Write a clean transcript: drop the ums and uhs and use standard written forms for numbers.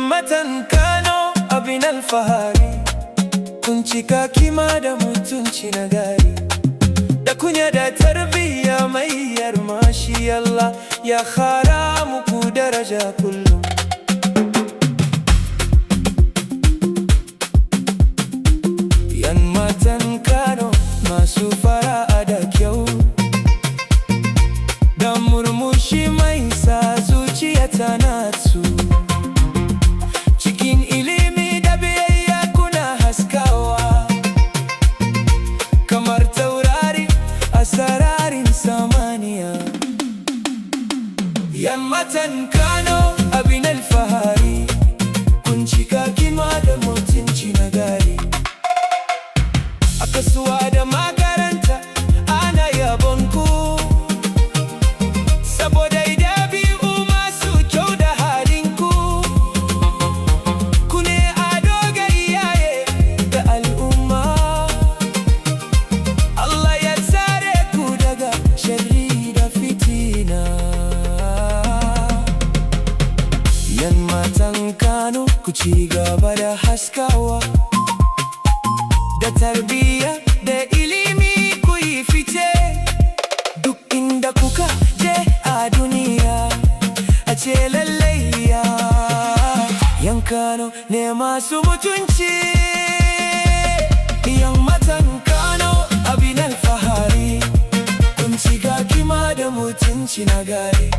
MATAN Kano abin alfahari, kun cika kima da mutunci na gari, da kunya da tarbiyya mai yarmashi. Allah ya kara muku daraja kullum. MATAN Kano masu fara'a da kyau, da murmushi mai sa zuciya ta natsu. Cikin ilimi da biyayya kuna haskawa, kamar taurari a sararin samaniya. MATAN Kano abin alfahari, kun cika kima da mutunci na gari. A kasuwa da makaranta ana yabon ku, saboda dabi'u masu kyau da halin ku. Ku ne ado ga iyaye da al'umma. Allah ya tsare ku daga sharri da fitina. MATAN Kano ku ci gaba da haskawa, da tarbiyya da ilimi ku yi fice. Duk inda kuka je a duniya a ce lallai yan Kano ne masu mutunci. MATAN Kano abin alfahari, kun cika kima da mutunci na gari.